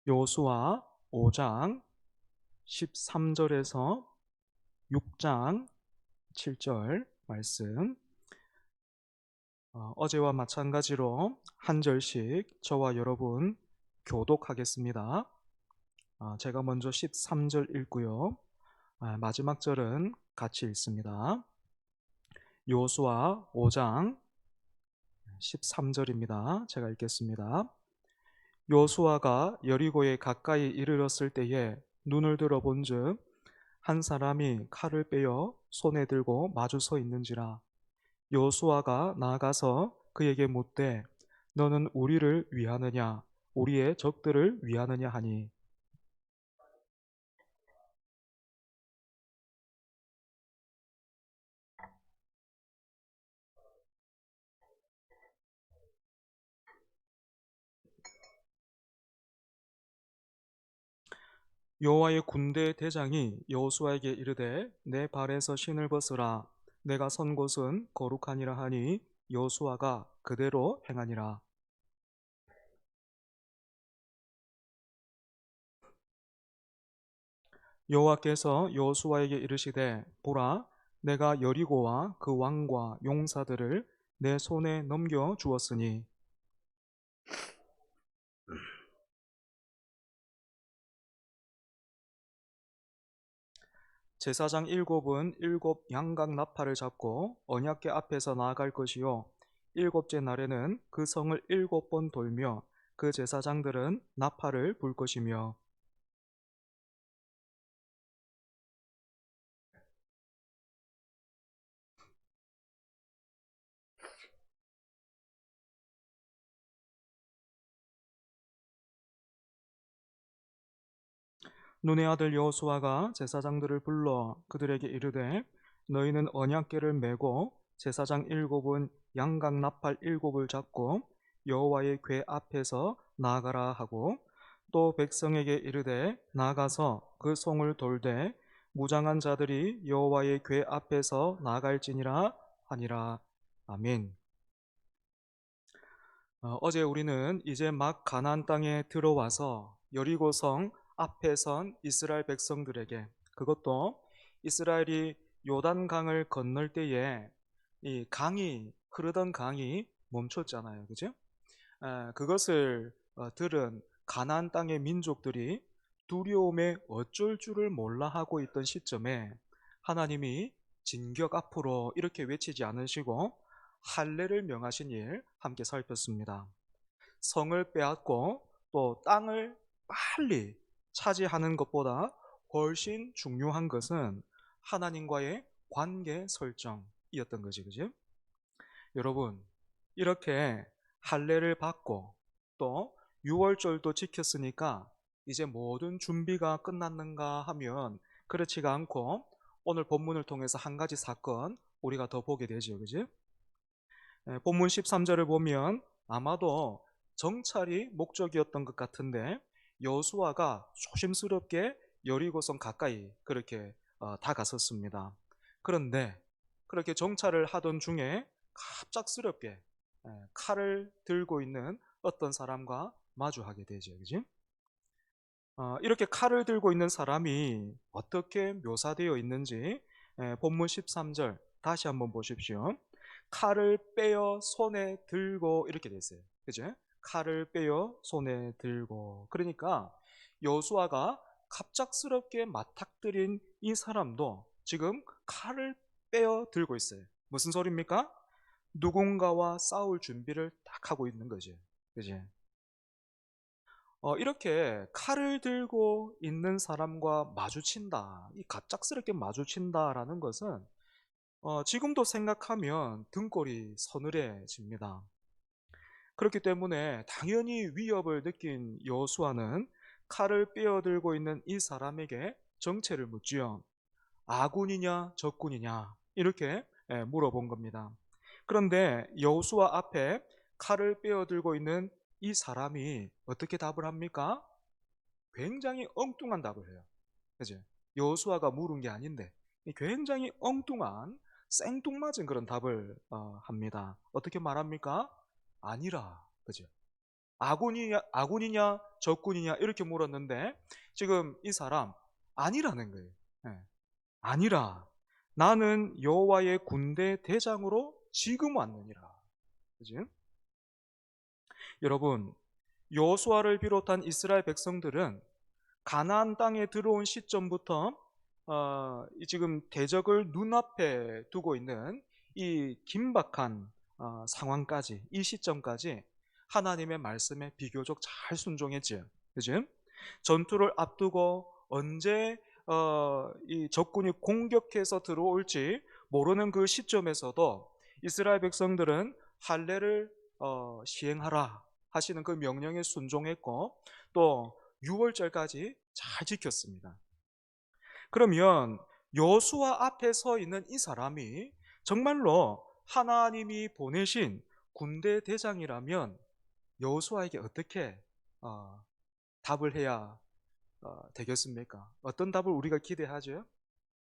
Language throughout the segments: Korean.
여호수아 5장 13절에서 6장 7절 말씀, 어제와 마찬가지로 한 절씩 저와 여러분 교독하겠습니다. 제가 먼저 13절 읽고요. 마지막 절은 같이 읽습니다. 여호수아 5장 13절입니다. 제가 읽겠습니다. 여호수아가 여리고에 가까이 이르렀을 때에 눈을 들어 본즉 한 사람이 칼을 빼어 손에 들고 마주 서 있는지라. 여호수아가 나아가서 그에게 묻되 너는 우리를 위하느냐 우리의 적들을 위하느냐 하니, 여호와의 군대 대장이 여호수아에게 이르되 내 발에서 신을 벗으라 내가 선 곳은 거룩하니라 하니 여호수아가 그대로 행하니라. 여호와께서 여호수아에게 이르시되 보라 내가 여리고와 그 왕과 용사들을 내 손에 넘겨 주었으니 제사장 일곱은 일곱 양각 나팔을 잡고 언약궤 앞에서 나아갈 것이요 일곱째 날에는 그 성을 일곱 번 돌며 그 제사장들은 나팔을 불 것이며 눈의 아들 여호수아가 제사장들을 불러 그들에게 이르되 너희는 언약궤를 메고 제사장 일곱은 양각 나팔 일곱을 잡고 여호와의 궤 앞에서 나아가라 하고 또 백성에게 이르되 나가서 그 송을 돌되 무장한 자들이 여호와의 궤 앞에서 나갈지니라 하니라. 아멘. 어제 우리는 이제 막 가나안 땅에 들어와서 여리고성 앞에 선 이스라엘 백성들에게, 그것도 이스라엘이 요단강을 건널 때에 이 강이 흐르던 강이 멈췄잖아요, 그죠? 그것을 들은 가나안 땅의 민족들이 두려움에 어쩔 줄을 몰라 하고 있던 시점에 하나님이 진격 앞으로 이렇게 외치지 않으시고 할례를 명하신 일 함께 살폈습니다. 성을 빼앗고 또 땅을 빨리 차지하는 것보다 훨씬 중요한 것은 하나님과의 관계 설정이었던 거지, 그죠? 여러분, 이렇게 할례를 받고 또 유월절도 지켰으니까 이제 모든 준비가 끝났는가 하면 그렇지가 않고 오늘 본문을 통해서 한 가지 사건 우리가 더 보게 되죠, 그죠? 본문 13절을 보면 아마도 정찰이 목적이었던 것 같은데 여호수아가 조심스럽게 여리고성 가까이 그렇게 다가섰습니다. 그런데 그렇게 정찰을 하던 중에 갑작스럽게 칼을 들고 있는 어떤 사람과 마주하게 되죠. 그지? 이렇게 칼을 들고 있는 사람이 어떻게 묘사되어 있는지 본문 13절 다시 한번 보십시오. 칼을 빼어 손에 들고 이렇게 됐어요. 그죠? 칼을 빼어 손에 들고. 그러니까 여호수아가 갑작스럽게 맞닥뜨린 이 사람도 지금 칼을 빼어 들고 있어요. 무슨 소리입니까? 누군가와 싸울 준비를 딱 하고 있는 거죠. 그죠? 이렇게 칼을 들고 있는 사람과 마주친다, 이 갑작스럽게 마주친다라는 것은 지금도 생각하면 등골이 서늘해집니다. 그렇기 때문에 당연히 위협을 느낀 여호수아는 칼을 빼어들고 있는 이 사람에게 정체를 묻지요. 아군이냐 적군이냐 이렇게 물어본 겁니다. 그런데 여호수아 앞에 칼을 빼어들고 있는 이 사람이 어떻게 답을 합니까? 굉장히 엉뚱한 답을 해요. 그죠? 여호수아가 물은 게 아닌데 굉장히 엉뚱한 생뚱맞은 그런 답을 합니다. 어떻게 말합니까? 아니라, 그죠? 아군이냐 적군이냐 이렇게 물었는데 지금 이 사람 아니라는 거예요. 예. 아니라 나는 여호와의 군대 대장으로 지금 왔느니라. 그지? 여러분, 여호수아를 비롯한 이스라엘 백성들은 가나안 땅에 들어온 시점부터 지금 대적을 눈앞에 두고 있는 이 긴박한 상황까지, 이 시점까지 하나님의 말씀에 비교적 잘 순종했지요. 그죠? 전투를 앞두고 언제 이 적군이 공격해서 들어올지 모르는 그 시점에서도 이스라엘 백성들은 할례를 시행하라 하시는 그 명령에 순종했고 또 6월절까지 잘 지켰습니다. 그러면 여호수아 앞에 서 있는 이 사람이 정말로 하나님이 보내신 군대 대장이라면 여호수아에게 어떻게 답을 해야 되겠습니까? 어떤 답을 우리가 기대하죠?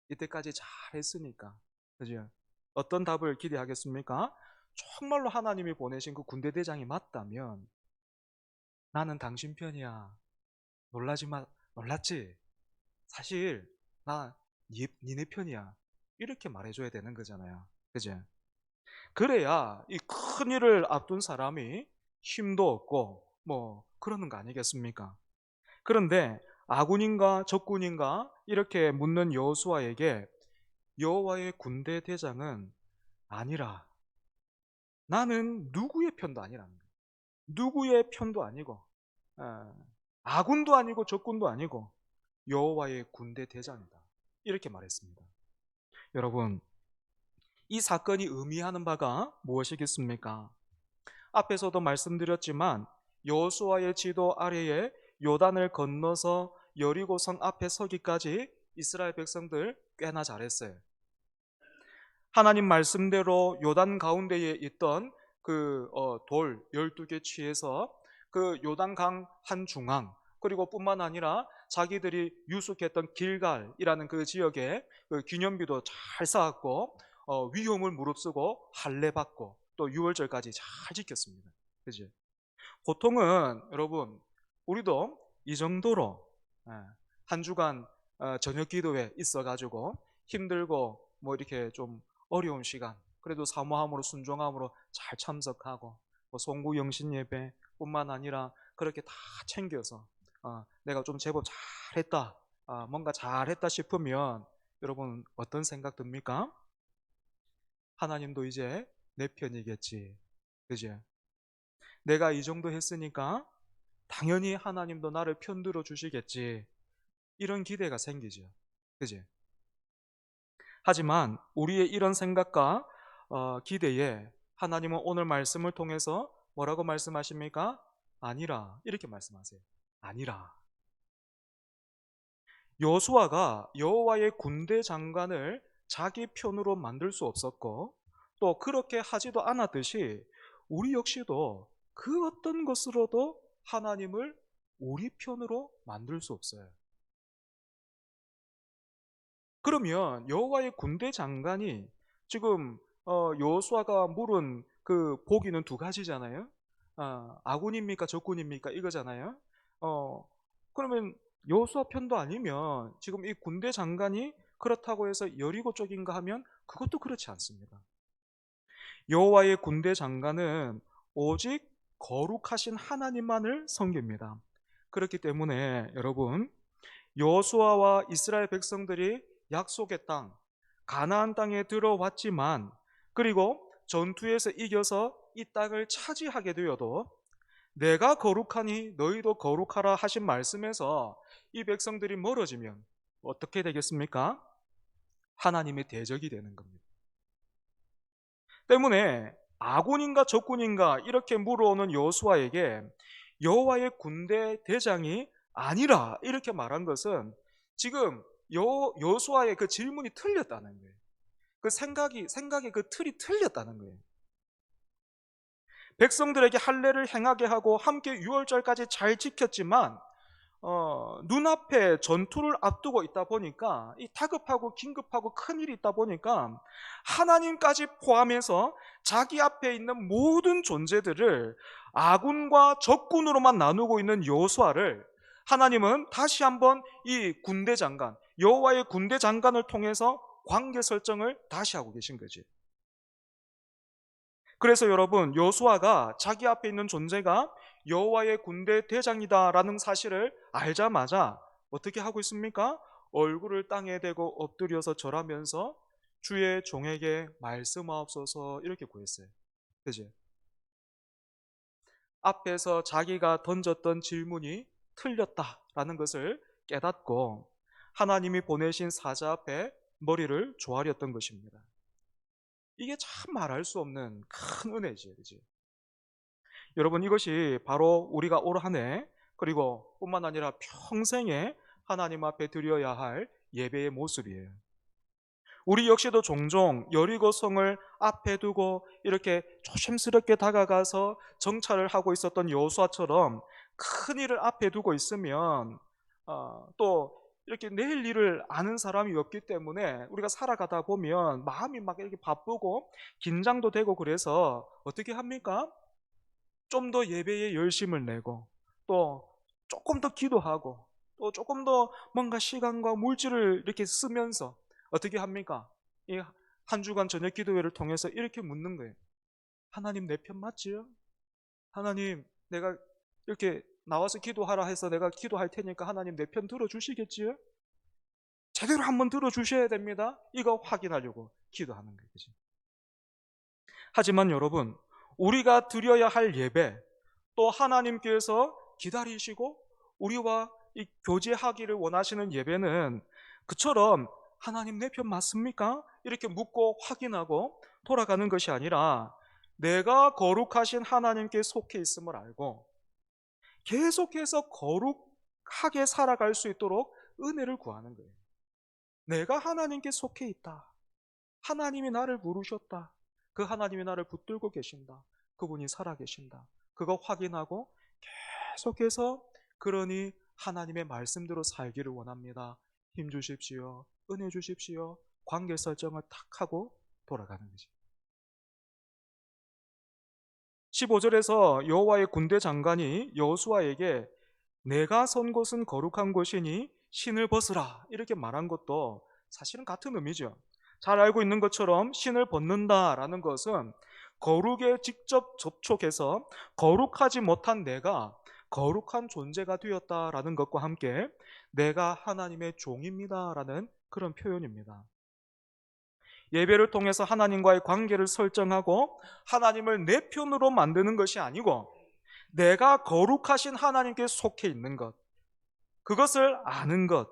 이때까지 잘 했으니까. 그죠? 어떤 답을 기대하겠습니까? 정말로 하나님이 보내신 그 군대 대장이 맞다면 나는 당신 편이야. 놀랐지? 사실 나 니네 편이야. 이렇게 말해줘야 되는 거잖아요. 그죠? 그래야 이 큰 일을 앞둔 사람이 힘도 얻고 뭐 그러는 거 아니겠습니까? 그런데 아군인가 적군인가 이렇게 묻는 여호수아에게 여호와의 군대 대장은 아니라 나는 누구의 편도 아니라는 거예요. 누구의 편도 아니고 아군도 아니고 적군도 아니고 여호와의 군대 대장이다. 이렇게 말했습니다. 여러분, 이 사건이 의미하는 바가 무엇이겠습니까? 앞에서도 말씀드렸지만 여호수아의 지도 아래에 요단을 건너서 여리고성 앞에 서기까지 이스라엘 백성들 꽤나 잘했어요. 하나님 말씀대로 요단 가운데에 있던 그 돌 12개 취해서 그 요단강 한 중앙 그리고 뿐만 아니라 자기들이 유숙했던 길갈이라는 그 지역에 그 기념비도 잘 쌓았고 위험을 무릅쓰고 할례 받고 또 6월절까지 잘 지켰습니다. 그지? 보통은 여러분 우리도 이 정도로 한 주간 저녁 기도회 있어가지고 힘들고 뭐 이렇게 좀 어려운 시간 그래도 사모함으로 순종함으로 잘 참석하고 뭐 송구 영신 예배 뿐만 아니라 그렇게 다 챙겨서 내가 좀 제법 잘했다 뭔가 잘했다 싶으면 여러분 어떤 생각 듭니까? 하나님도 이제 내 편이겠지. 그지? 내가 이 정도 했으니까 당연히 하나님도 나를 편들어 주시겠지. 이런 기대가 생기죠. 그지? 하지만 우리의 이런 생각과 기대에 하나님은 오늘 말씀을 통해서 뭐라고 말씀하십니까? 아니라 이렇게 말씀하세요. 아니라 여호수아가 여호와의 군대 장관을 자기 편으로 만들 수 없었고 또 그렇게 하지도 않았듯이 우리 역시도 그 어떤 것으로도 하나님을 우리 편으로 만들 수 없어요. 그러면 여호와의 군대 장관이 지금 여호수아가 물은 그 보기는 두 가지잖아요. 아군입니까 적군입니까 이거잖아요. 그러면 여호수아 편도 아니면 지금 이 군대 장관이 그렇다고 해서 여리고 쪽인가 하면 그것도 그렇지 않습니다. 여호와의 군대 장관은 오직 거룩하신 하나님만을 섬깁니다. 그렇기 때문에 여러분 여호수아와 이스라엘 백성들이 약속의 땅 가나안 땅에 들어왔지만 그리고 전투에서 이겨서 이 땅을 차지하게 되어도 내가 거룩하니 너희도 거룩하라 하신 말씀에서 이 백성들이 멀어지면 어떻게 되겠습니까? 하나님의 대적이 되는 겁니다. 때문에 아군인가 적군인가 이렇게 물어오는 여호수아에게 여호와의 군대 대장이 아니라 이렇게 말한 것은 지금 여호수아의 그 질문이 틀렸다는 거예요. 그 생각의 그 틀이 틀렸다는 거예요. 백성들에게 할례를 행하게 하고 함께 6월절까지 잘 지켰지만 눈앞에 전투를 앞두고 있다 보니까 이 다급하고 긴급하고 큰일이 있다 보니까 하나님까지 포함해서 자기 앞에 있는 모든 존재들을 아군과 적군으로만 나누고 있는 여호수아를 하나님은 다시 한번 이 군대 장관, 여호와의 군대 장관을 통해서 관계 설정을 다시 하고 계신 거지. 그래서 여러분, 여호수아가 자기 앞에 있는 존재가 여호와의 군대 대장이다라는 사실을 알자마자 어떻게 하고 있습니까? 얼굴을 땅에 대고 엎드려서 절하면서 주의 종에게 말씀하옵소서 이렇게 구했어요. 그지? 앞에서 자기가 던졌던 질문이 틀렸다라는 것을 깨닫고 하나님이 보내신 사자 앞에 머리를 조아렸던 것입니다. 이게 참 말할 수 없는 큰 은혜지, 그지? 여러분, 이것이 바로 우리가 올 한 해 그리고 뿐만 아니라 평생에 하나님 앞에 드려야 할 예배의 모습이에요. 우리 역시도 종종 여리고성을 앞에 두고 이렇게 조심스럽게 다가가서 정찰을 하고 있었던 여호수아처럼 큰 일을 앞에 두고 있으면 또 이렇게 내일 일을 아는 사람이 없기 때문에 우리가 살아가다 보면 마음이 막 이렇게 바쁘고 긴장도 되고 그래서 어떻게 합니까? 좀 더 예배에 열심을 내고 또 조금 더 기도하고 또 조금 더 뭔가 시간과 물질을 이렇게 쓰면서 어떻게 합니까? 이 한 주간 저녁 기도회를 통해서 이렇게 묻는 거예요. 하나님 내 편 맞지요? 하나님 내가 이렇게 나와서 기도하라 해서 내가 기도할 테니까 하나님 내 편 들어주시겠지요? 제대로 한번 들어주셔야 됩니다. 이거 확인하려고 기도하는 거예요. 그치? 하지만 여러분, 우리가 드려야 할 예배, 또 하나님께서 기다리시고 우리와 이 교제하기를 원하시는 예배는 그처럼 하나님 내 편 맞습니까? 이렇게 묻고 확인하고 돌아가는 것이 아니라 내가 거룩하신 하나님께 속해 있음을 알고 계속해서 거룩하게 살아갈 수 있도록 은혜를 구하는 거예요. 내가 하나님께 속해 있다. 하나님이 나를 부르셨다. 그 하나님이 나를 붙들고 계신다. 그분이 살아계신다. 그거 확인하고 계속해서 그러니 하나님의 말씀대로 살기를 원합니다. 힘 주십시오. 은혜 주십시오. 관계 설정을 탁 하고 돌아가는 거지. 15절에서 여호와의 군대 장관이 여호수아에게 내가 선 곳은 거룩한 곳이니 신을 벗으라 이렇게 말한 것도 사실은 같은 의미죠. 잘 알고 있는 것처럼 신을 벗는다라는 것은 거룩에 직접 접촉해서 거룩하지 못한 내가 거룩한 존재가 되었다라는 것과 함께 내가 하나님의 종입니다라는 그런 표현입니다. 예배를 통해서 하나님과의 관계를 설정하고 하나님을 내 편으로 만드는 것이 아니고 내가 거룩하신 하나님께 속해 있는 것, 그것을 아는 것,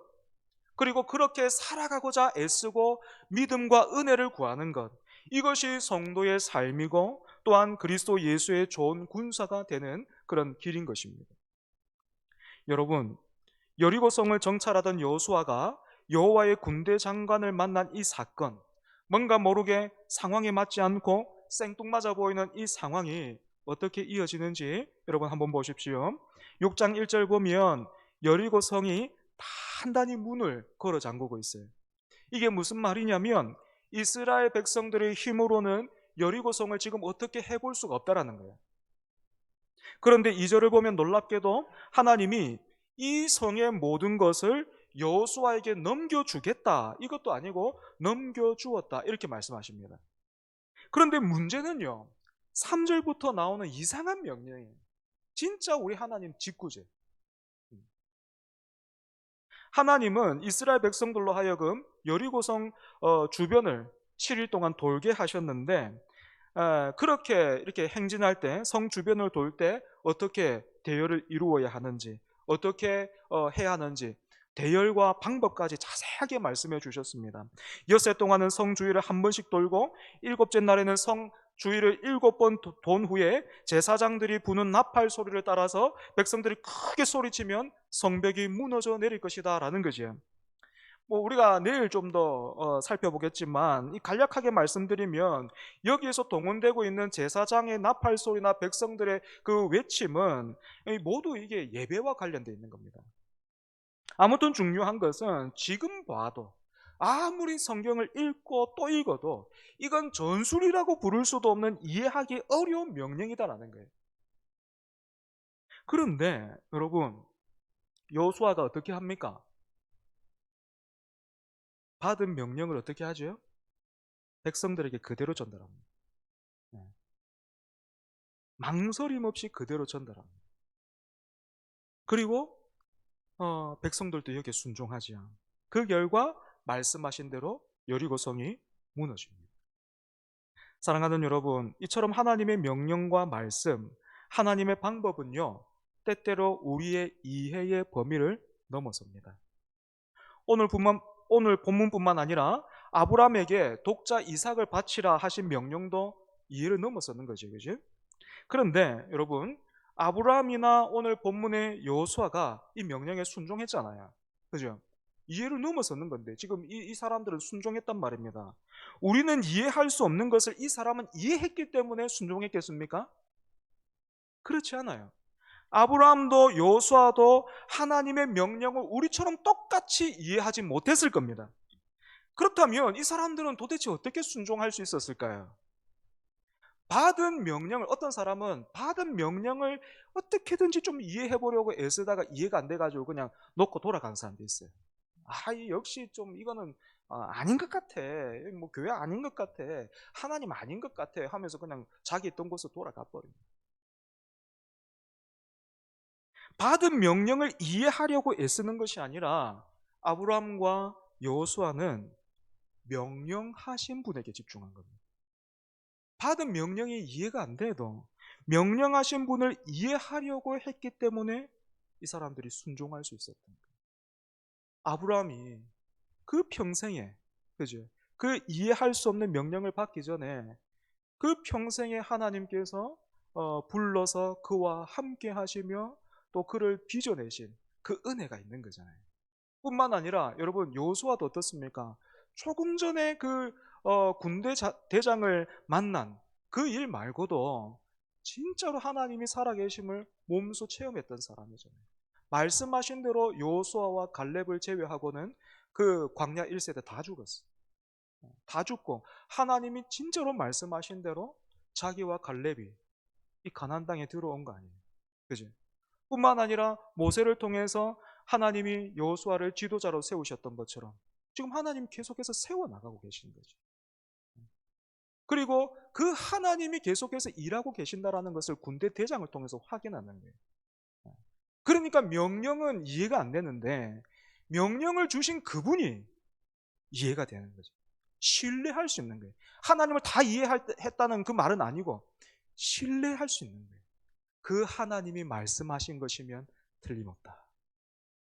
그리고 그렇게 살아가고자 애쓰고 믿음과 은혜를 구하는 것, 이것이 성도의 삶이고 또한 그리스도 예수의 좋은 군사가 되는 그런 길인 것입니다. 여러분, 여리고성을 정찰하던 여호수아가 여호와의 군대 장관을 만난 이 사건, 뭔가 모르게 상황에 맞지 않고 생뚱맞아 보이는 이 상황이 어떻게 이어지는지 여러분 한번 보십시오. 6장 1절 보면 여리고성이 단단히 문을 걸어 잠그고 있어요. 이게 무슨 말이냐면 이스라엘 백성들의 힘으로는 여리고성을 지금 어떻게 해볼 수가 없다라는 거예요. 그런데 2절을 보면 놀랍게도 하나님이 이 성의 모든 것을 여호수아에게 넘겨주겠다, 이것도 아니고 넘겨주었다 이렇게 말씀하십니다. 그런데 문제는요, 3절부터 나오는 이상한 명령이에요. 진짜 우리 하나님 직구제. 하나님은 이스라엘 백성들로 하여금 여리고성 주변을 7일 동안 돌게 하셨는데 그렇게 이렇게 행진할 때, 성 주변을 돌 때 어떻게 대열을 이루어야 하는지, 어떻게 해야 하는지 대열과 방법까지 자세하게 말씀해 주셨습니다. 엿새 동안은 성 주위를 한 번씩 돌고 일곱째 날에는 성 주위를 7번 돈 후에 제사장들이 부는 나팔 소리를 따라서 백성들이 크게 소리치면 성벽이 무너져 내릴 것이다 라는 거지요. 우리가 내일 좀 더 살펴보겠지만 간략하게 말씀드리면 여기에서 동원되고 있는 제사장의 나팔 소리나 백성들의 그 외침은 모두 이게 예배와 관련되어 있는 겁니다. 아무튼 중요한 것은 지금 봐도 아무리 성경을 읽고 또 읽어도 이건 전술이라고 부를 수도 없는 이해하기 어려운 명령이다라는 거예요. 그런데 여러분, 여호수아가 어떻게 합니까? 받은 명령을 어떻게 하죠? 백성들에게 그대로 전달합니다. 네. 망설임 없이 그대로 전달합니다. 그리고 백성들도 여기에 순종하지요. 그 결과 말씀하신 대로 여리고성이 무너집니다. 사랑하는 여러분, 이처럼 하나님의 명령과 말씀, 하나님의 방법은요, 때때로 우리의 이해의 범위를 넘어섭니다. 오늘 본문뿐만 아니라 아브라함에게 독자 이삭을 바치라 하신 명령도 이해를 넘어서는 거죠. 그죠? 그런데 여러분, 아브라함이나 오늘 본문의 여호수아가 이 명령에 순종했잖아요. 그죠? 이해를 넘어서는 건데 지금 이 사람들은 순종했단 말입니다. 우리는 이해할 수 없는 것을 이 사람은 이해했기 때문에 순종했겠습니까? 그렇지 않아요. 아브라함도 여호수아도 하나님의 명령을 우리처럼 똑같이 이해하지 못했을 겁니다. 그렇다면 이 사람들은 도대체 어떻게 순종할 수 있었을까요? 받은 명령을, 어떤 사람은 받은 명령을 어떻게든지 좀 이해해 보려고 애쓰다가 이해가 안 돼가지고 그냥 놓고 돌아간 사람도 있어요. 역시 좀 이거는 아닌 것 같아. 뭐 교회 아닌 것 같아. 하나님 아닌 것 같아 하면서 그냥 자기 있던 곳으로 돌아가 버립니다. 받은 명령을 이해하려고 애쓰는 것이 아니라 아브라함과 여호수아는 명령하신 분에게 집중한 겁니다. 받은 명령이 이해가 안 돼도 명령하신 분을 이해하려고 했기 때문에 이 사람들이 순종할 수 있었던 거예요. 아브라함이 그 평생에, 그죠? 그 이해할 수 없는 명령을 받기 전에 그 평생에 하나님께서 불러서 그와 함께 하시며 또 그를 빚어내신 그 은혜가 있는 거잖아요. 뿐만 아니라 여러분, 여호수아도 어떻습니까? 조금 전에 그 군대 대장을 만난 그 일 말고도 진짜로 하나님이 살아계심을 몸소 체험했던 사람이잖아요. 말씀하신 대로 여호수아와 갈렙을 제외하고는 그 광야 1세대 다 죽었어요. 다 죽고 하나님이 진짜로 말씀하신 대로 자기와 갈렙이 이 가나안 땅에 들어온 거 아니에요. 그죠? 뿐만 아니라 모세를 통해서 하나님이 여호수아를 지도자로 세우셨던 것처럼 지금 하나님 계속해서 세워나가고 계시는 거죠. 그리고 그 하나님이 계속해서 일하고 계신다라는 것을 군대 대장을 통해서 확인하는 거예요. 그러니까 명령은 이해가 안 되는데 명령을 주신 그분이 이해가 되는 거죠. 신뢰할 수 있는 거예요. 하나님을 다 이해했다는 그 말은 아니고 신뢰할 수 있는 거예요. 그 하나님이 말씀하신 것이면 틀림없다.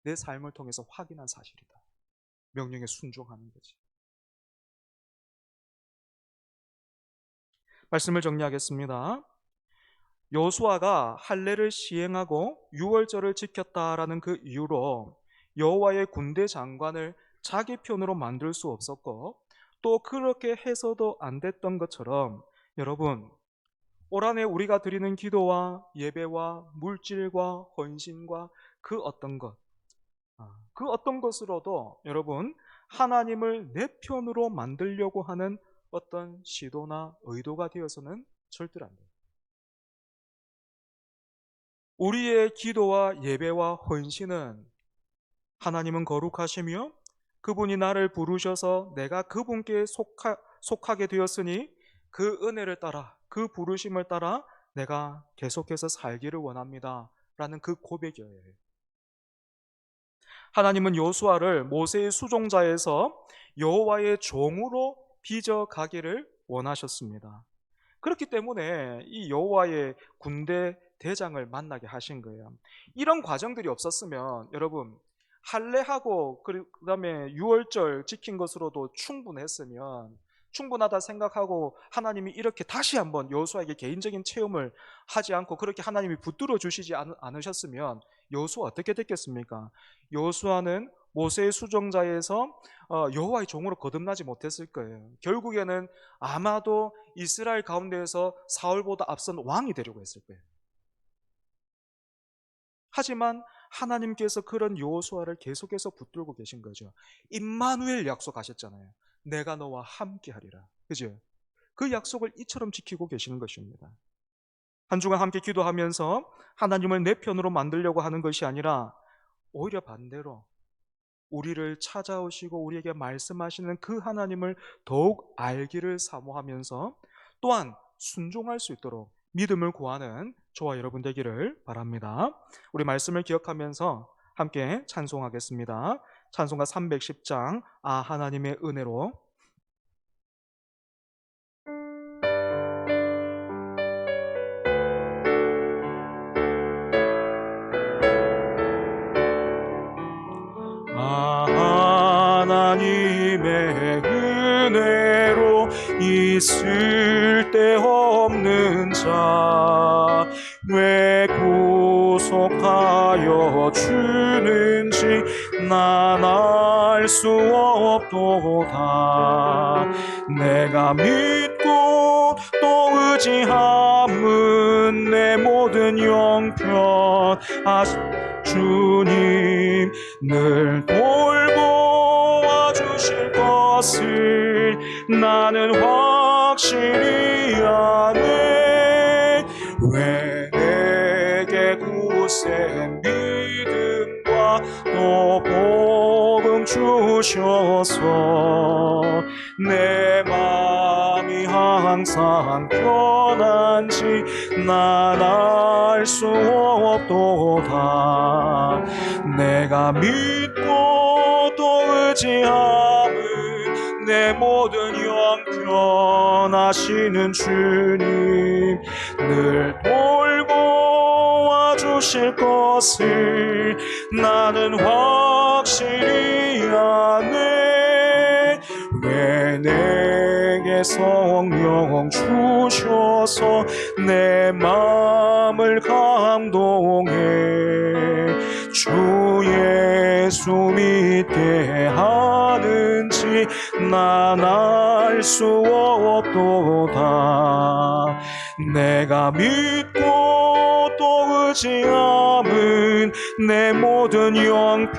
내 삶을 통해서 확인한 사실이다. 명령에 순종하는 거지. 말씀을 정리하겠습니다. 여호수아가 할례를 시행하고 유월절을 지켰다라는 그 이유로 여호와의 군대 장관을 자기 편으로 만들 수 없었고 또 그렇게 해서도 안 됐던 것처럼 여러분, 올 한해 우리가 드리는 기도와 예배와 물질과 헌신과 그 어떤 것, 그 어떤 것으로도 여러분 하나님을 내 편으로 만들려고 하는 어떤 시도나 의도가 되어서는 절대로 안 돼요. 우리의 기도와 예배와 헌신은 하나님은 거룩하시며 그분이 나를 부르셔서 내가 그분께 속하게 되었으니 그 은혜를 따라 그 부르심을 따라 내가 계속해서 살기를 원합니다 라는 그 고백이어야 해요. 하나님은 여호수아를 모세의 수종자에서 여호와의 종으로 빚어가기를 원하셨습니다. 그렇기 때문에 이 여호와의 군대 대장을 만나게 하신 거예요. 이런 과정들이 없었으면 여러분 할례하고 그다음에 유월절 지킨 것으로도 충분하다 생각하고 하나님이 이렇게 다시 한번 여호수아에게 개인적인 체험을 하지 않고 그렇게 하나님이 붙들어 주시지 않으셨으면 여호수아 어떻게 됐겠습니까? 여호수아는 모세의 수종자에서 여호와의 종으로 거듭나지 못했을 거예요. 결국에는 아마도 이스라엘 가운데에서 사울보다 앞선 왕이 되려고 했을 거예요. 하지만 하나님께서 그런 여호수아를 계속해서 붙들고 계신 거죠. 임마누엘 약속하셨잖아요. 내가 너와 함께 하리라. 그죠? 그 약속을 이처럼 지키고 계시는 것입니다. 한 주간 함께 기도하면서 하나님을 내 편으로 만들려고 하는 것이 아니라 오히려 반대로 우리를 찾아오시고 우리에게 말씀하시는 그 하나님을 더욱 알기를 사모하면서 또한 순종할 수 있도록 믿음을 구하는 저와 여러분 되기를 바랍니다. 우리 말씀을 기억하면서 함께 찬송하겠습니다. 찬송가 310장 하나님의 은혜로. 하나님의 은혜로 이 쓸데없는 자 왜 구속하여 주는지 난 알 수 없도다. 내가 믿고 또 의지함은 내 모든 형편하신 주님 늘 돌보아 주실 것을 나는 확실히 아네. 왜 내게 굳센 믿음과 또 복음 주셔서 내 마음이 항상 편한지 난 알 수 없도다. 내가 믿고 또 의지함은 내 모든 형편하시는 주님 늘 돌보아 주실 것을 나는 확실히 아네. 왜 내게 성령 주셔서 내 마음을 감동해 주 예수 믿게 하는지 난 알 수 없도다. 내가 믿고 또 의지함은 내 모든 형편하시는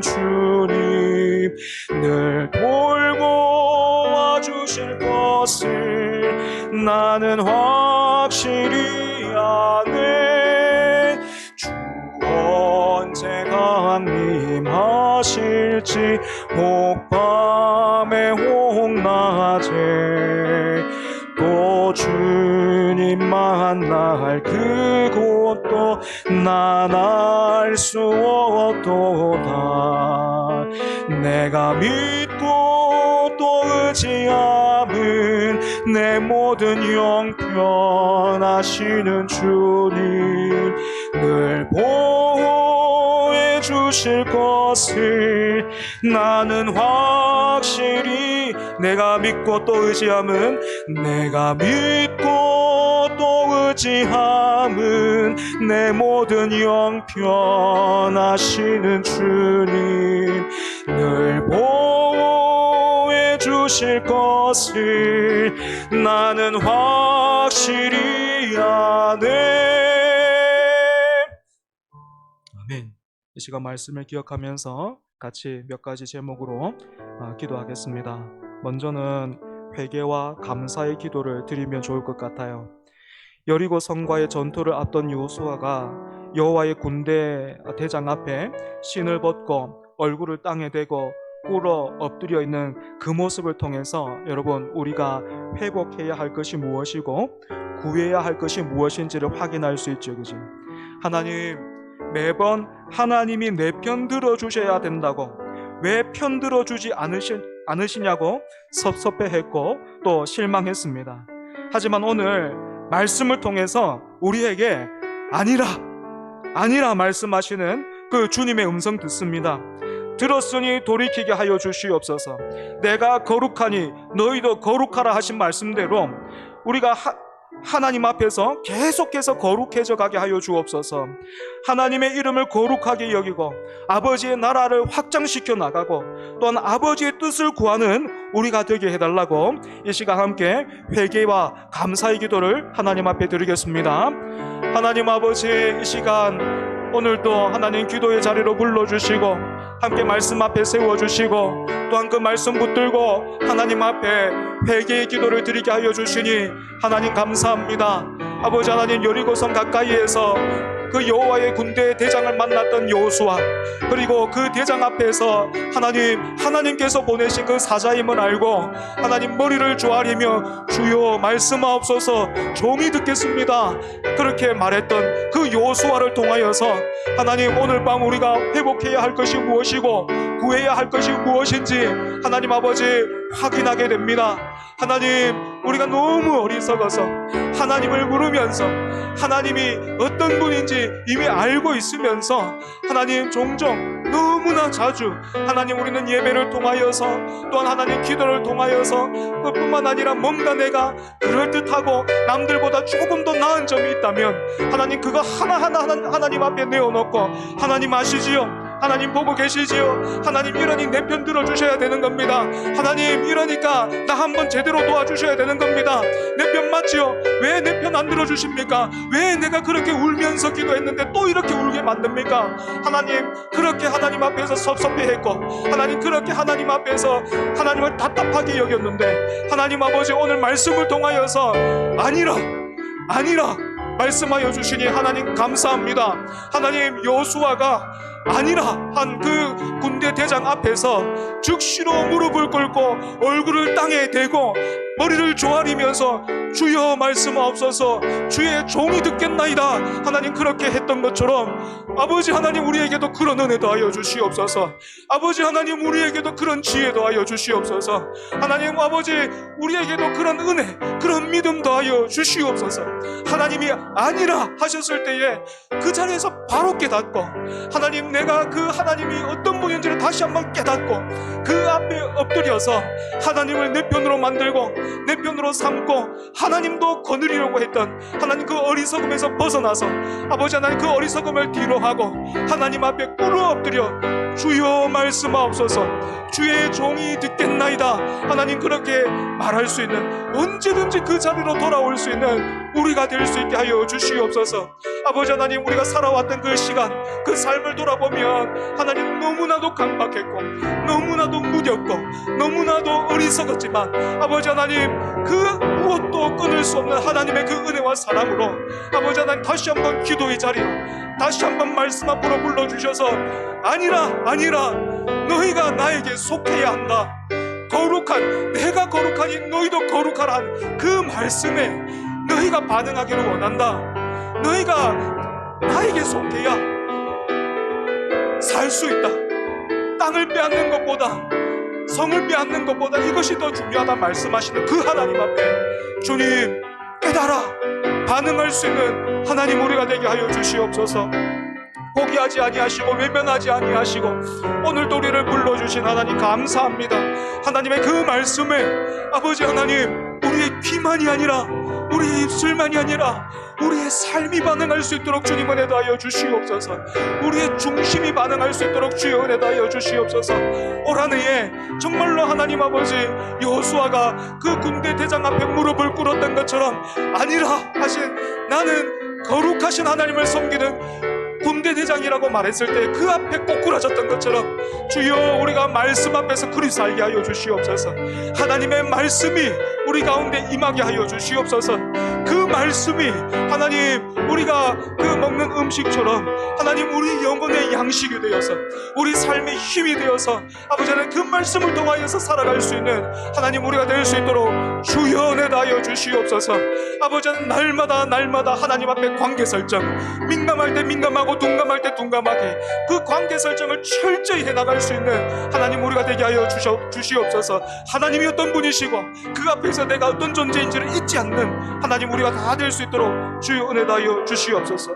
주님 늘 돌보아 주실 것을 나는 확실히 아네. 주 언제 강림하실지 혹 밤에 혹 낮에 또 주님 만날 그곳도 난 알 수 없도다. 내가 믿고 또 의지함은 내 모든 형편하시는 주님 늘 보호해 주실 것을 나는 확실히. 내가 믿고 또 의지함은 내가 믿고 또 의지함은 내 모든 형편하시는 주님 늘 보호해 주실 것을 나는 확실히 아네. 아멘. 이 시간 말씀을 기억하면서 같이 몇 가지 제목으로 기도하겠습니다. 먼저는 회개와 감사의 기도를 드리면 좋을 것 같아요. 여리고 성과의 전투를 앞둔 여호수아가 여호와의 군대 대장 앞에 신을 벗고 얼굴을 땅에 대고 꿇어 엎드려 있는 그 모습을 통해서 여러분 우리가 회복해야 할 것이 무엇이고 구해야 할 것이 무엇인지를 확인할 수 있죠. 그죠? 하나님, 매번 하나님이 내 편 들어주셔야 된다고 왜 편 들어주지 않으시냐고 섭섭해했고 또 실망했습니다. 하지만 오늘 말씀을 통해서 우리에게 아니라 말씀하시는 그 주님의 음성 듣습니다. 들었으니 돌이키게 하여 주시옵소서. 내가 거룩하니 너희도 거룩하라 하신 말씀대로 우리가 하나님 앞에서 계속해서 거룩해져 가게 하여 주옵소서. 하나님의 이름을 거룩하게 여기고 아버지의 나라를 확장시켜 나가고 또한 아버지의 뜻을 구하는 우리가 되게 해달라고 이 시간 함께 회개와 감사의 기도를 하나님 앞에 드리겠습니다. 하나님 아버지, 이 시간 오늘도 하나님 기도의 자리로 불러주시고 함께 말씀 앞에 세워주시고 또한 그 말씀 붙들고 하나님 앞에 회개의 기도를 드리게 하여 주시니 하나님 감사합니다. 아버지 하나님, 여리고성 가까이에서 그 여호와의 군대 대장을 만났던 여호수아, 그리고 그 대장 앞에서 하나님께서 보내신 그 사자임을 알고 하나님 머리를 조아리며 주여 말씀하옵소서 종이 듣겠습니다 그렇게 말했던 그 여호수아를 통하여서 하나님, 오늘 밤 우리가 회복해야 할 것이 무엇이고 구해야 할 것이 무엇인지 하나님 아버지 확인하게 됩니다. 하나님, 우리가 너무 어리석어서 하나님을 물으면서 하나님이 어떤 분인지 이미 알고 있으면서 하나님 종종 너무나 자주 하나님 우리는 예배를 통하여서 또한 하나님 기도를 통하여서 그뿐만 아니라 뭔가 내가 그럴듯하고 남들보다 조금 더 나은 점이 있다면 하나님 그거 하나하나 하나님 앞에 내어놓고 하나님 아시지요? 하나님 보고 계시지요? 하나님 이러니 내 편 들어주셔야 되는 겁니다. 하나님 이러니까 나 한번 제대로 도와주셔야 되는 겁니다. 내 편 맞지요? 왜 내 편 안 들어주십니까? 왜 내가 그렇게 울면서 기도했는데 또 이렇게 울게 만듭니까? 하나님 그렇게 하나님 앞에서 섭섭해했고 하나님 그렇게 하나님 앞에서 하나님을 답답하게 여겼는데 하나님 아버지 오늘 말씀을 통하여서 아니라 말씀하여 주시니 하나님 감사합니다. 하나님 여호수아가 아니라 한 그 군대 대장 앞에서 즉시로 무릎을 꿇고 얼굴을 땅에 대고 머리를 조아리면서 주여 말씀하옵소서 주의 종이 듣겠나이다 하나님 그렇게 했던 것처럼 아버지 하나님 우리에게도 그런 은혜 더하여 주시옵소서. 아버지 하나님 우리에게도 그런 지혜 더하여 주시옵소서. 하나님 아버지 우리에게도 그런 은혜 그런 믿음 더하여 주시옵소서. 하나님이 아니라 하셨을 때에 그 자리에서 바로 깨닫고 하나님 내가 그 하나님이 어떤 분인지를 다시 한번 깨닫고 그 앞에 엎드려서 하나님을 내 편으로 만들고 내 편으로 삼고 하나님도 거느리려고 했던 하나님 그 어리석음에서 벗어나서 아버지 하나님 그 어리석음을 뒤로 하고 하나님 앞에 꿇어 엎드려 주여 말씀하옵소서 주의 종이 듣겠나이다 하나님 그렇게 말할 수 있는 언제든지 그 자리로 돌아올 수 있는 우리가 될 수 있게 하여 주시옵소서. 아버지 하나님 우리가 살아왔던 그 시간 그 삶을 돌아보면 하나님 너무나도 강박했고 너무나도 무렵고 너무나도 어리석었지만 아버지 하나님 그 무엇도 끊을 수 없는 하나님의 그 은혜와 사랑으로 아버지 하나님 다시 한번 기도의 자리로 다시 한번 말씀 앞으로 불러주셔서 아니라 너희가 나에게 속해야 한다 거룩한 내가 거룩하니 너희도 거룩하라는 그 말씀에 너희가 반응하기를 원한다. 너희가 나에게 속해야 살 수 있다. 땅을 빼앗는 것보다 성을 빼앗는 것보다 이것이 더 중요하다 말씀하시는 그 하나님 앞에 주님 깨달아 반응할 수 있는 하나님 우리가 되게 하여 주시옵소서. 포기하지 아니하시고 외면하지 아니하시고 오늘도 우리를 불러주신 하나님 감사합니다. 하나님의 그 말씀에 아버지 하나님 우리의 귀만이 아니라 우리의 입술만이 아니라 우리의 삶이 반응할 수 있도록 주님 은혜 더하여 주시옵소서. 우리의 중심이 반응할 수 있도록 주여 은혜 더하여 주시옵소서. 올 한 해에 정말로 하나님 아버지 여호수아가 그 군대 대장 앞에 무릎을 꿇었던 것처럼 아니라 하신 나는 거룩하신 하나님을 섬기는 군대 대장이라고 말했을 때 그 앞에 꼬꾸라졌던 것처럼 주여 우리가 말씀 앞에서 그리 살게 하여 주시옵소서. 하나님의 말씀이 우리 가운데 임하게 하여 주시옵소서. 그 말씀이 하나님 우리가 그 먹는 음식처럼 하나님 우리 영혼의 양식이 되어서 우리 삶의 힘이 되어서 아버지 하나님 그 말씀을 통하여서 살아갈 수 있는 하나님 우리가 될 수 있도록 주여 은혜 다하여 주시옵소서. 아버지 하나님 날마다 하나님 앞에 관계 설정 민감할 때 민감하고 둔감할 때 둔감하게 그 관계 설정을 철저히 해나갈 수 있는 하나님 우리가 되게 하여 주시옵소서. 하나님이 어떤 분이시고 그 앞에서 내가 어떤 존재인지를 잊지 않는 하나님 우리가 다 될 수 있도록 주여 은혜 다하여 주시옵소서.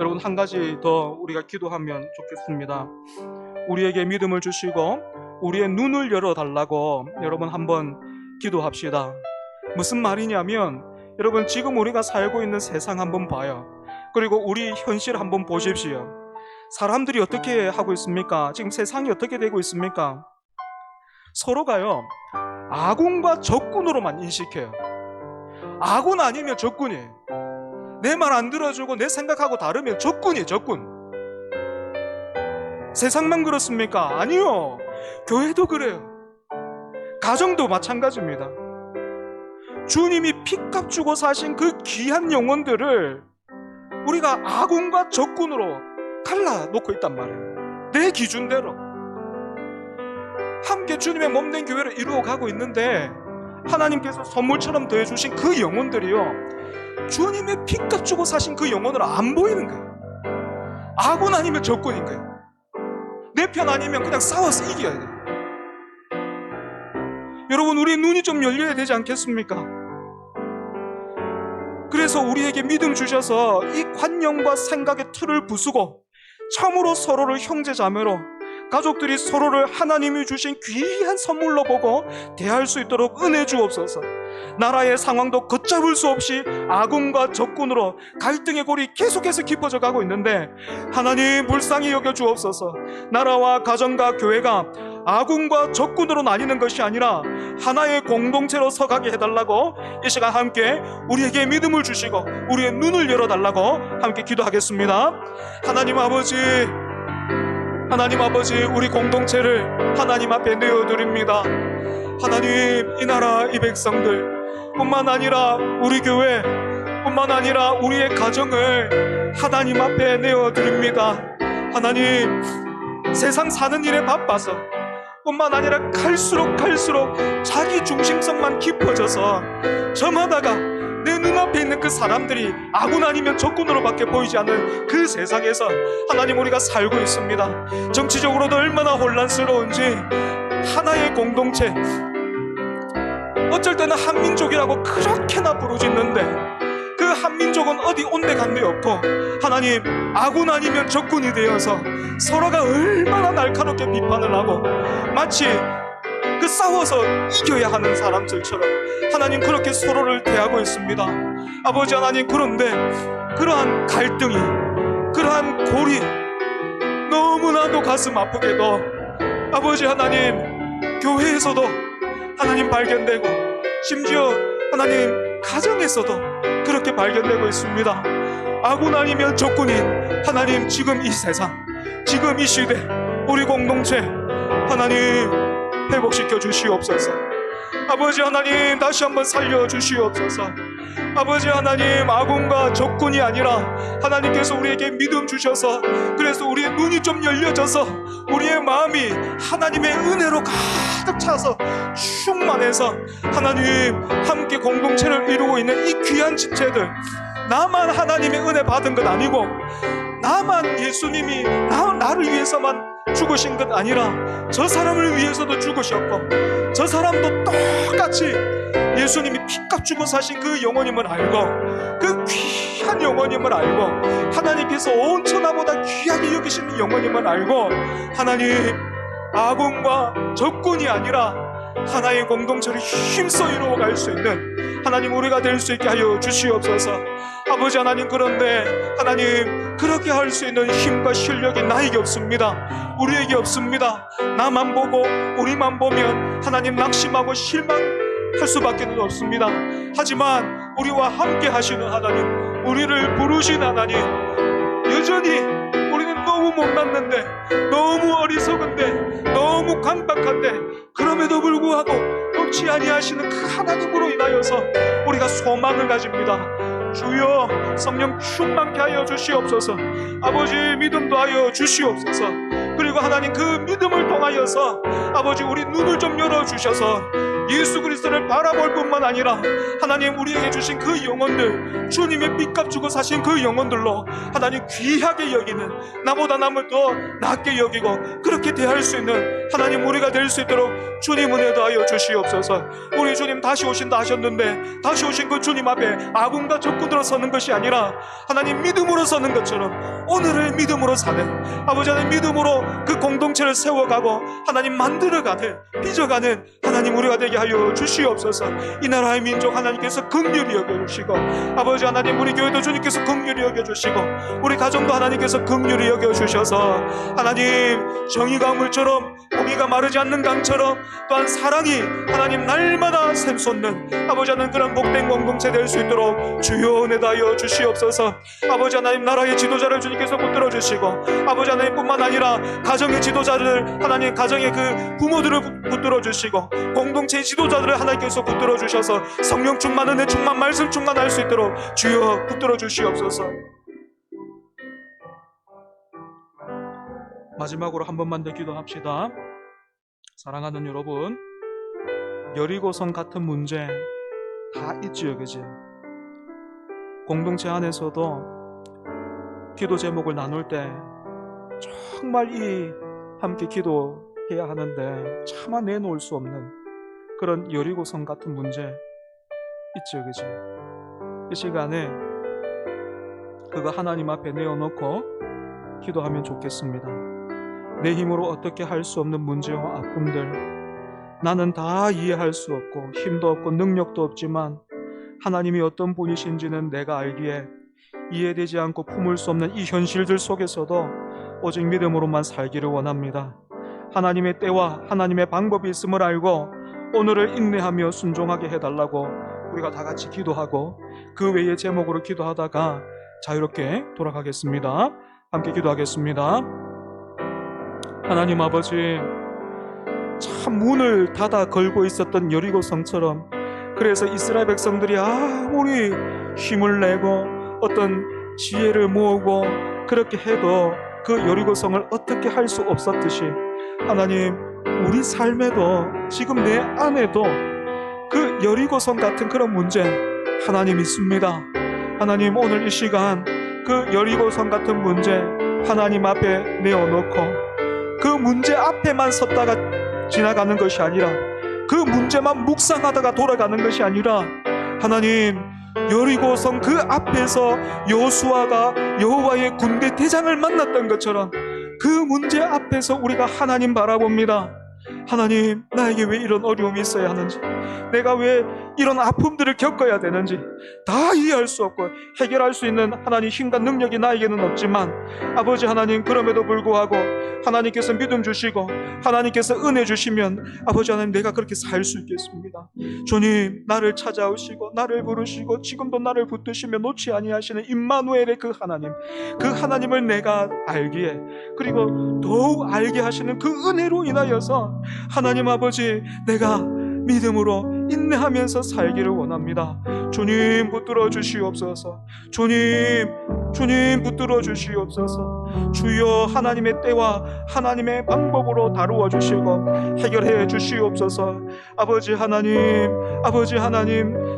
여러분 한 가지 더 우리가 기도하면 좋겠습니다. 우리에게 믿음을 주시고 우리의 눈을 열어달라고 여러분 한번 기도합시다. 무슨 말이냐면 여러분 지금 우리가 살고 있는 세상 한번 봐요. 그리고 우리 현실 한번 보십시오. 사람들이 어떻게 하고 있습니까? 지금 세상이 어떻게 되고 있습니까? 서로가요 아군과 적군으로만 인식해요. 아군 아니면 적군이에요. 내 말 안 들어주고 내 생각하고 다르면 적군이에요, 적군. 세상만 그렇습니까? 아니요. 교회도 그래요. 가정도 마찬가지입니다. 주님이 피값 주고 사신 그 귀한 영혼들을 우리가 아군과 적군으로 갈라놓고 있단 말이에요. 내 기준대로 함께 주님의 몸된 교회를 이루어가고 있는데, 하나님께서 선물처럼 더해주신 그 영혼들이요, 주님의 피값 주고 사신 그 영혼을 안 보이는 거예요. 아군 아니면 적군인 거예요. 내 편 아니면 그냥 싸워서 이겨야 돼요. 여러분, 우리 눈이 좀 열려야 되지 않겠습니까? 그래서 우리에게 믿음 주셔서 이 관념과 생각의 틀을 부수고 참으로 서로를 형제자매로, 가족들이 서로를 하나님이 주신 귀한 선물로 보고 대할 수 있도록 은혜 주옵소서. 나라의 상황도 걷잡을 수 없이 아군과 적군으로 갈등의 골이 계속해서 깊어져 가고 있는데, 하나님 불쌍히 여겨 주옵소서. 나라와 가정과 교회가 아군과 적군으로 나뉘는 것이 아니라 하나의 공동체로 서가게 해달라고 이 시간 함께 우리에게 믿음을 주시고 우리의 눈을 열어달라고 함께 기도하겠습니다. 하나님 아버지, 우리 공동체를 하나님 앞에 내어드립니다. 하나님, 이 나라 이 백성들 뿐만 아니라 우리 교회 뿐만 아니라 우리의 가정을 하나님 앞에 내어드립니다. 하나님, 세상 사는 일에 바빠서 뿐만 아니라 갈수록 자기 중심성만 깊어져서 저마다가 내 눈앞에 있는 그 사람들이 아군 아니면 적군으로밖에 보이지 않는 그 세상에서 하나님, 우리가 살고 있습니다. 정치적으로도 얼마나 혼란스러운지, 하나의 공동체, 어쩔 때는 한민족이라고 그렇게나 부르짖는데 그 한민족은 어디 온데간데 없고, 하나님, 아군 아니면 적군이 되어서 서로가 얼마나 날카롭게 비판을 하고 마치 그 싸워서 이겨야 하는 사람들처럼 하나님 그렇게 서로를 대하고 있습니다. 아버지 하나님, 그런데 그러한 갈등이, 그러한 골이 너무나도 가슴 아프게도 아버지 하나님, 교회에서도 하나님 발견되고, 심지어 하나님 가정에서도 그렇게 발견되고 있습니다. 아군 아니면 적군인 하나님, 지금 이 세상, 지금 이 시대, 우리 공동체 하나님 회복시켜 주시옵소서. 아버지 하나님, 다시 한번 살려 주시옵소서. 아버지 하나님, 아군과 적군이 아니라 하나님께서 우리에게 믿음 주셔서, 그래서 우리의 눈이 좀 열려져서 우리의 마음이 하나님의 은혜로 가득 차서 충만해서 하나님 함께 공동체를 이루고 있는 이 귀한 집체들, 나만 하나님의 은혜 받은 것 아니고 나만 예수님이 나를 위해서만 죽으신 것 아니라 저 사람을 위해서도 죽으셨고, 저 사람도 똑같이 예수님이 피값 주고 사신 그 영혼임을 알고, 그 귀한 영혼임을 알고, 하나님께서 온 천하보다 귀하게 여기시는 영혼임을 알고, 하나님, 아군과 적군이 아니라 하나의 공동체를 힘써 이루어갈 수 있는 하나님, 우리가 될 수 있게 하여 주시옵소서. 아버지 하나님, 그런데 하나님, 그렇게 할 수 있는 힘과 실력이 나에게 없습니다. 우리에게 없습니다. 나만 보고 우리만 보면 하나님 낙심하고 실망할 수밖에 없습니다. 하지만 우리와 함께 하시는 하나님, 우리를 부르신 하나님, 여전히 우리는 너무 못났는데, 너무 어리석은데, 너무 강박한데, 그럼에도 불구하고 놓지 아니하시는 그 하나님으로 인하여서 우리가 소망을 가집니다. 주여, 성령 충만케 하여 주시옵소서. 아버지, 믿음도 하여 주시옵소서. 그리고 하나님, 그 믿음을 통하여서 아버지, 우리 눈을 좀 열어주셔서 예수 그리스도를 바라볼 뿐만 아니라 하나님, 우리에게 주신 그 영혼들, 주님의 빚값 주고 사신 그 영혼들로 하나님 귀하게 여기는, 나보다 남을 더 낮게 여기고 그렇게 대할 수 있는 하나님, 우리가 될 수 있도록 주님 은혜도 하여 주시옵소서. 우리 주님 다시 오신다 하셨는데, 다시 오신 그 주님 앞에 아군과 적군으로 서는 것이 아니라 하나님 믿음으로 서는 것처럼 오늘을 믿음으로 사는, 아버지 하나님 믿음으로 그 공동체를 세워가고 하나님 만들어가는, 빚어가는 하나님 우리가 되게 하여 주시옵소서. 이 나라의 민족 하나님께서 긍휼히 여겨주시고, 아버지 하나님 우리 교회도 주님께서 긍휼히 여겨주시고, 우리 가정도 하나님께서 긍휼히 여겨주셔서 하나님 정의가 물처럼 공의가 마르지 않는 강처럼 또한 사랑이 하나님 날마다 샘솟는 아버지 하나님 그런 복된 공동체 될 수 있도록 주여 은혜 다하여 주시옵소서. 아버지 하나님 나라의 지도자를 주님께서 붙들어 주시고, 아버지 하나님 뿐만 아니라 가정의 지도자를 하나님 가정의 그 부모들을 붙들어 주시고, 공동체의 지도자들을 하나님께서 붙들어 주셔서 성령 충만 은혜 충만 말씀 충만할 수 있도록 주여 붙들어 주시옵소서. 마지막으로 한 번만 더 기도합시다. 사랑하는 여러분, 여리고성 같은 문제 다 있지요, 그지? 공동체 안에서도 기도 제목을 나눌 때 정말 이 함께 기도해야 하는데 차마 내놓을 수 없는 그런 여리고성 같은 문제 있죠, 그지? 이 시간에 그거 하나님 앞에 내어놓고 기도하면 좋겠습니다. 내 힘으로 어떻게 할 수 없는 문제와 아픔들, 나는 다 이해할 수 없고 힘도 없고 능력도 없지만 하나님이 어떤 분이신지는 내가 알기에 이해되지 않고 품을 수 없는 이 현실들 속에서도 오직 믿음으로만 살기를 원합니다. 하나님의 때와 하나님의 방법이 있음을 알고 오늘을 인내하며 순종하게 해달라고 우리가 다 같이 기도하고 그 외의 제목으로 기도하다가 자유롭게 돌아가겠습니다. 함께 기도하겠습니다. 하나님 아버지, 참 문을 닫아 걸고 있었던 여리고성처럼, 그래서 이스라엘 백성들이 아무리 힘을 내고 어떤 지혜를 모으고 그렇게 해도 그 여리고성을 어떻게 할 수 없었듯이, 하나님 우리 삶에도 지금 내 안에도 그 여리고성 같은 그런 문제 하나님 있습니다. 하나님 오늘 이 시간 그 여리고성 같은 문제 하나님 앞에 내어놓고 그 문제 앞에만 섰다가 지나가는 것이 아니라, 그 문제만 묵상하다가 돌아가는 것이 아니라, 하나님 여리고성 그 앞에서 여호수아가 여호와의 군대 대장을 만났던 것처럼 그 문제 앞에서 우리가 하나님 바라봅니다. 하나님, 나에게 왜 이런 어려움이 있어야 하는지, 내가 왜 이런 아픔들을 겪어야 되는지 다 이해할 수 없고 해결할 수 있는 하나님 힘과 능력이 나에게는 없지만, 아버지 하나님 그럼에도 불구하고 하나님께서 믿음 주시고 하나님께서 은혜 주시면 아버지 하나님 내가 그렇게 살 수 있겠습니다. 주님, 나를 찾아오시고 나를 부르시고 지금도 나를 붙드시며 놓지 아니하시는 임마누엘의 그 하나님, 그 하나님을 내가 알기에, 그리고 더욱 알게 하시는 그 은혜로 인하여서 하나님 아버지 내가 믿음으로 인내하면서 살기를 원합니다. 주님 붙들어 주시옵소서. 주님 붙들어 주시옵소서. 주여 하나님의 때와 하나님의 방법으로 다루어 주시고 해결해 주시옵소서. 아버지 하나님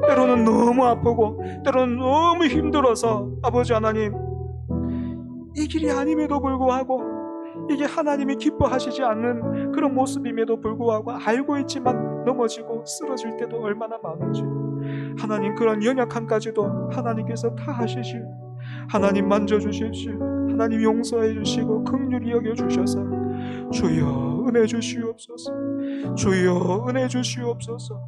때로는 너무 아프고 때로는 너무 힘들어서 아버지 하나님 이 길이 아님에도 불구하고 이게 하나님이 기뻐하시지 않는 그런 모습임에도 불구하고 알고 있지만 넘어지고 쓰러질 때도 얼마나 많은지, 하나님 그런 연약함까지도 하나님께서 다 하시실, 하나님 만져주십시오. 하나님 용서해 주시고 긍휼히 여겨주셔서 주여 은혜 주시옵소서. 주여 은혜 주시옵소서.